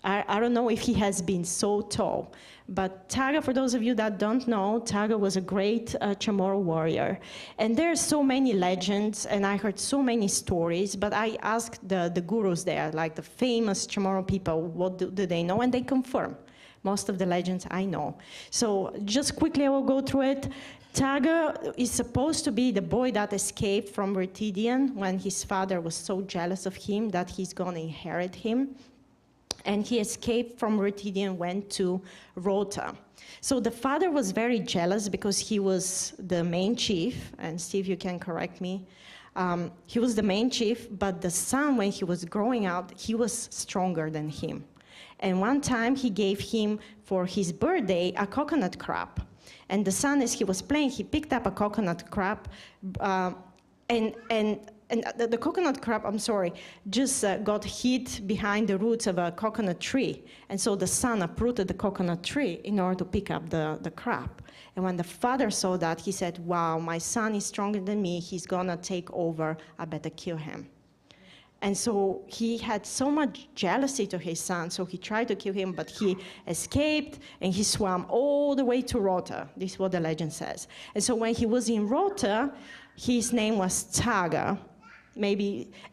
I don't know if he has been so tall, but Taga, for those of you that don't know, Taga was a great Chamorro warrior. And there are so many legends, and I heard so many stories, but I asked the gurus there, like the famous Chamorro people, what do they know, and they confirm most of the legends I know. So just quickly I will go through it. Taga is supposed to be the boy that escaped from Retidian when his father was so jealous of him that he's going to inherit him. And he escaped from Retidian and went to Rota. So the father was very jealous because he was the main chief, and Steve, you can correct me. He was the main chief, but the son, when he was growing up, he was stronger than him. And one time he gave him, for his birthday, a coconut crab. And the son, as he was playing, he picked up a coconut crab, and the coconut crab, just got hit behind the roots of a coconut tree. And so the son uprooted the coconut tree in order to pick up the crab. And when the father saw that, he said, wow, my son is stronger than me. He's going to take over. I better kill him. And so he had so much jealousy to his son, so he tried to kill him, but he escaped, and he swam all the way to Rota. This is what the legend says. And so when he was in Rota, his name was Taga.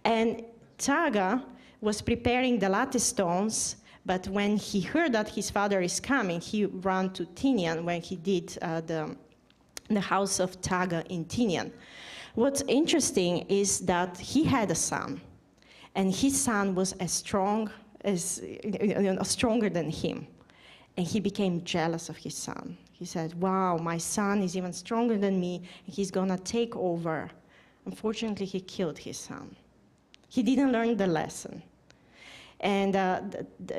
And Taga was preparing the latte stones, but when he heard that his father is coming, he ran to Tinian when he did the house of Taga in Tinian. What's interesting is that he had a son, and his son was as strong as, stronger than him. And he became jealous of his son. He said, wow, my son is even stronger than me, and he's gonna take over. Unfortunately, he killed his son. He didn't learn the lesson. And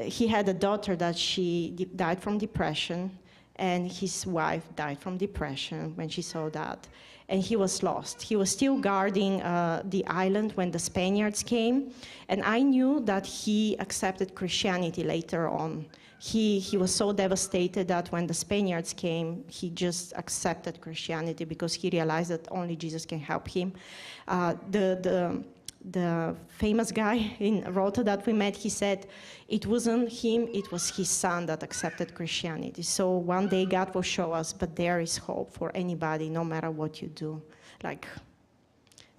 he had a daughter that she died from depression, and his wife died from depression when she saw that. And he was lost. He was still guarding the island when the Spaniards came, and I knew that he accepted Christianity later on. he was so devastated that when the Spaniards came, he just accepted Christianity because he realized that only Jesus can help him. The famous guy in Rota that we met, he said it wasn't him, it was his son that accepted Christianity. So one day God will show us, but there is hope for anybody, no matter what you do. Like,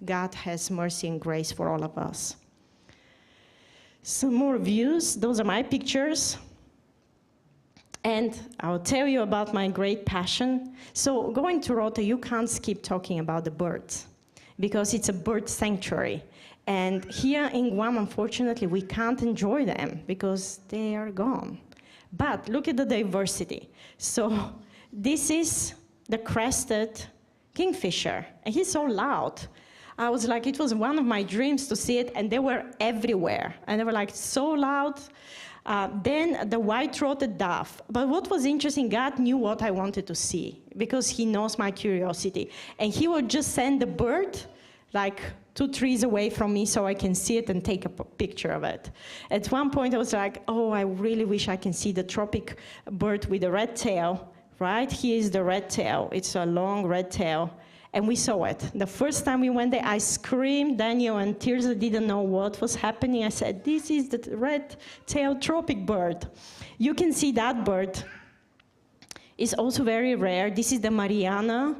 God has mercy and grace for all of us. Some more views. Those are my pictures. And I'll tell you about my great passion. So going to Rota, you can't skip talking about the birds because it's a bird sanctuary. And here in Guam, unfortunately, we can't enjoy them because they are gone. But look at the diversity. So this is the crested kingfisher, and he's so loud. I was like, it was one of my dreams to see it, and they were everywhere. And they were like so loud. Then the white-throated dove. But what was interesting, God knew what I wanted to see because he knows my curiosity. And he would just send the bird like 2 trees away from me so I can see it and take a picture of it. At one point I was like, oh, I really wish I can see the tropic bird with the red tail, right? Here is the red tail. It's a long red tail. And we saw it. The first time we went there, I screamed, Daniel and Tirza didn't know what was happening. I said, this is the red-tailed tropic bird. You can see that bird. It's also very rare. This is the Mariana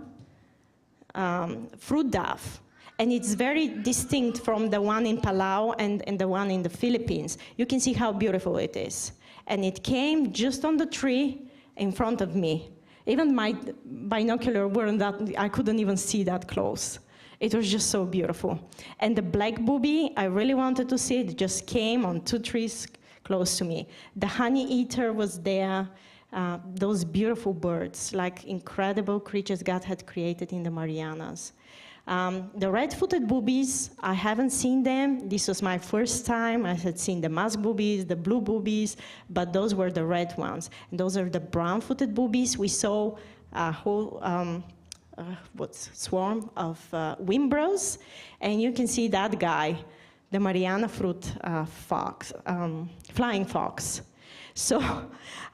fruit dove. And it's very distinct from the one in Palau and the one in the Philippines. You can see how beautiful it is. And it came just on the tree in front of me. Even my binocular weren't that, I couldn't even see that close. It was just so beautiful. And the black booby, I really wanted to see it. It just came on 2 trees close to me. The honey eater was there. Those beautiful birds, like incredible creatures God had created in the Marianas. The red-footed boobies, I haven't seen them. This was my first time. I had seen the musk boobies, the blue boobies, but those were the red ones. And those are the brown-footed boobies. We saw a whole swarm of wimbrows, and you can see that guy, the Mariana fruit fox, flying fox. So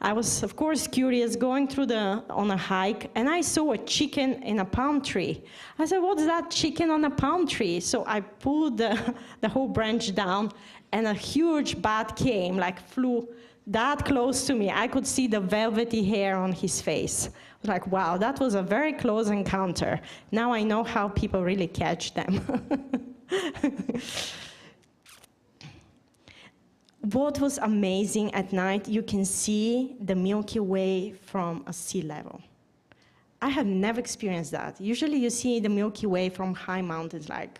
I was, of course, curious, going through on a hike, and I saw a chicken in a palm tree. I said, what's that chicken on a palm tree? So I pulled the whole branch down, and a huge bat came, like flew that close to me. I could see the velvety hair on his face. I was like, wow, that was a very close encounter. Now I know how people really catch them. What was amazing at night, you can see the Milky Way from a sea level. I have never experienced that. Usually you see the Milky Way from high mountains like,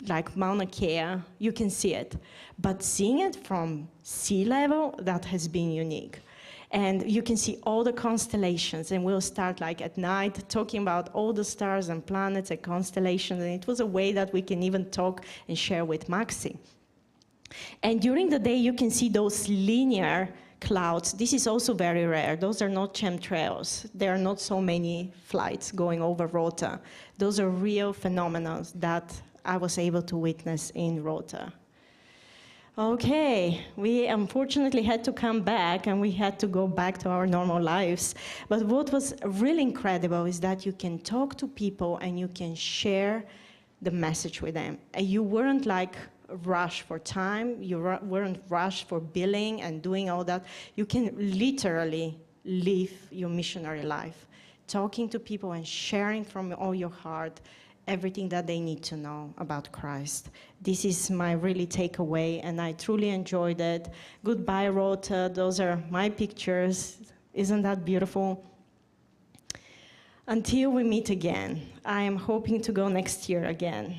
like Mauna Kea, you can see it. But seeing it from sea level, that has been unique. And you can see all the constellations, and we'll start like at night talking about all the stars and planets and constellations, and it was a way that we can even talk and share with Maxi. And during the day, you can see those linear clouds. This is also very rare. Those are not chemtrails. There are not so many flights going over Rota. Those are real phenomena that I was able to witness in Rota. Okay, we unfortunately had to come back, and we had to go back to our normal lives. But what was really incredible is that you can talk to people and you can share the message with them. And you weren't like rush for time, you weren't rushed for billing and doing all that. You can literally live your missionary life, talking to people and sharing from all your heart everything that they need to know about Christ. This is my really takeaway, and I truly enjoyed it. Goodbye, Rota. Those are my pictures. Isn't that beautiful? Until we meet again, I am hoping to go next year again.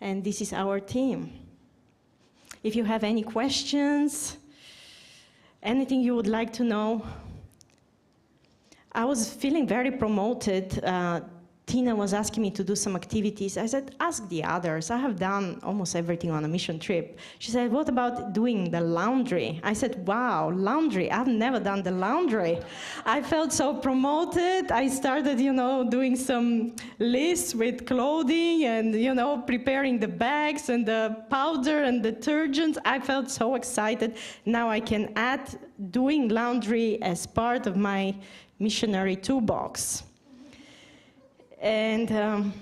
And this is our team. If you have any questions, anything you would like to know. I was feeling very promoted Tina was asking me to do some activities. I said, ask the others. I have done almost everything on a mission trip. She said, what about doing the laundry? I said, wow, laundry. I've never done the laundry. I felt so promoted. I started, doing some lists with clothing and, preparing the bags and the powder and detergent. I felt so excited. Now I can add doing laundry as part of my missionary toolbox. And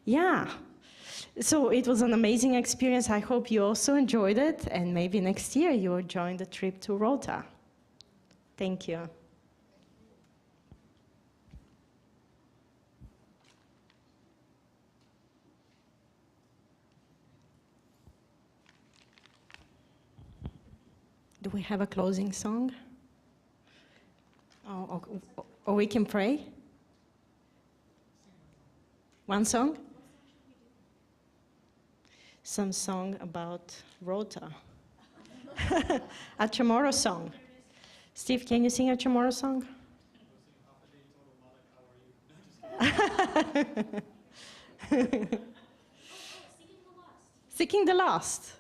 yeah, so it was an amazing experience. I hope you also enjoyed it, and maybe next year you will join the trip to Rota. Thank you. Do we have a closing song? Or we can pray? One song? Some song about Rota. A Chamorro song. Steve, can you sing a Chamorro song? Seeking the Lost.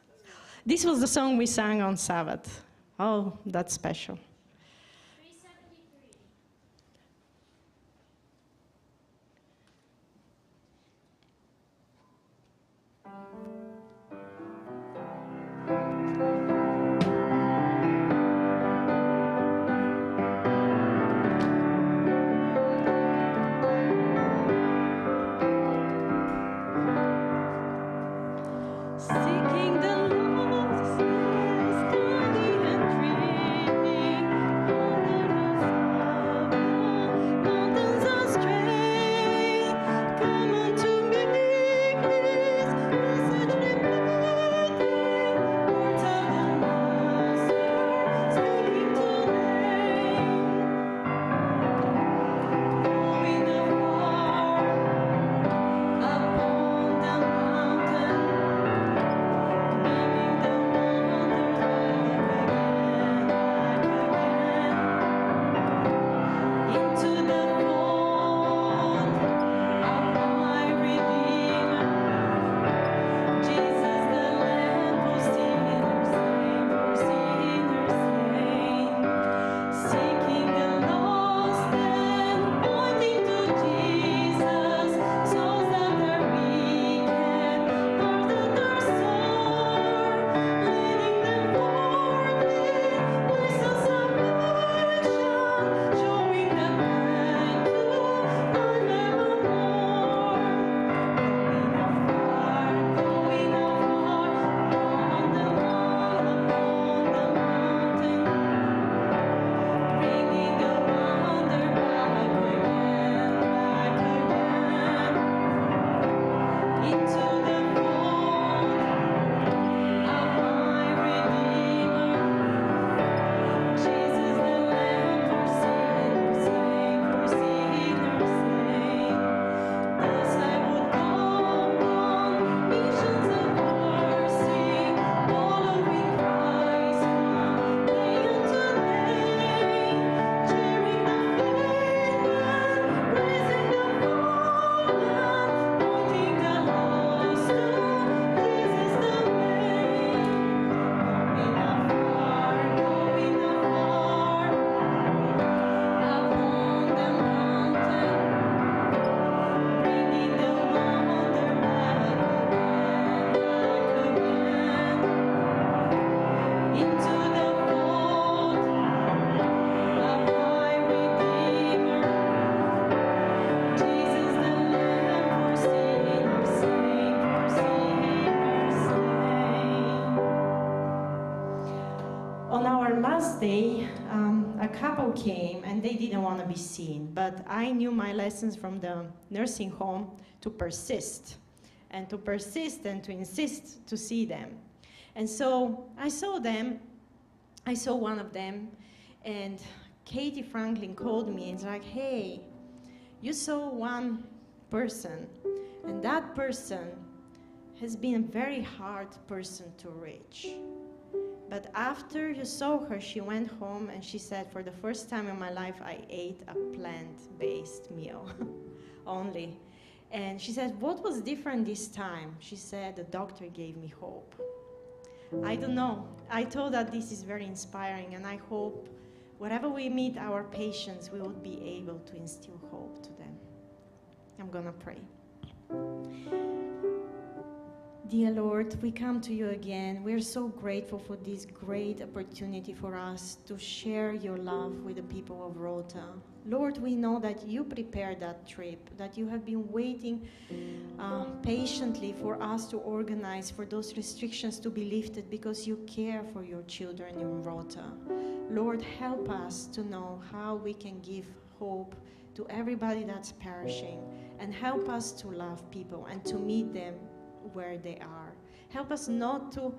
This was the song we sang on Sabbath. Oh, that's special. Seeking the lost, guiding and dreaming, mountains astray. Come unto me, His message reporting, words of the Master, speaking today. Going afar upon the mountain. Into the fold of my Redeemer, Jesus the Lamb for sinners slain, seeking the lost and pointing to Jesus, souls that are weak and hearts that are sore, leading them forth with voice of salvation, showing them path to forevermore. Going afar upon the mountain, bringing the wonder back again, into the fold of my Redeemer, Jesus the Lamb for sinners slain. Thus I would go on missions of mercy, following Christ from day unto day, cheering the faithful, praising the fallen, pointing the lost to Jesus the way. Going afar upon the mountain, bringing the wonder back again, into the fold of my Redeemer, Jesus the Lamb for sinners slain. On our last day, a couple came and they didn't want to be seen, but I knew my lessons from the nursing home to persist and to insist to see them. And so I saw them, I saw one of them, and Katie Franklin called me and was like, hey, you saw one person, and that person has been a very hard person to reach. But after you saw her, she went home and she said, for the first time in my life, I ate a plant-based meal. only. And she said, what was different this time? She said, the doctor gave me hope. I don't know. I thought that this is very inspiring, and I hope wherever we meet our patients, we will be able to instill hope to them. I'm going to pray. Dear Lord, we come to you again. We're so grateful for this great opportunity for us to share your love with the people of Rota. Lord, we know that you prepared that trip, that you have been waiting patiently for us to organize, for those restrictions to be lifted, because you care for your children in Rota. Lord, help us to know how we can give hope to everybody that's perishing, and help us to love people and to meet them where they are. Help us not to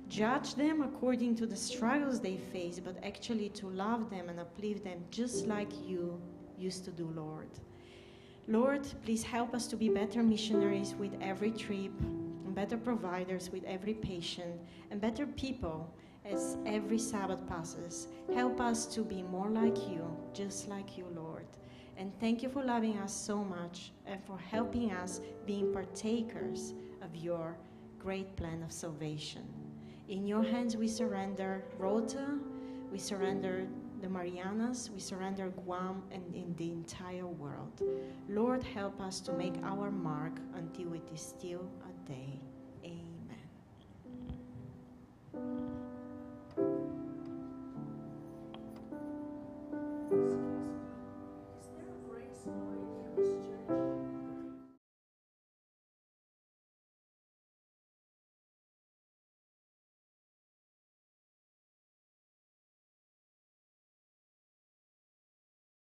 judge them according to the struggles they face, but actually to love them and uplift them just like you used to do, Lord. Lord, please help us to be better missionaries with every trip, and better providers with every patient, and better people as every Sabbath passes. Help us to be more like you, just like you, Lord. And thank you for loving us so much and for helping us being partakers of your great plan of salvation. In your hands we surrender Rota, we surrender the Marianas, we surrender Guam, and in the entire world. Lord, help us to make our mark until it is still a day. Amen. Is there a grace?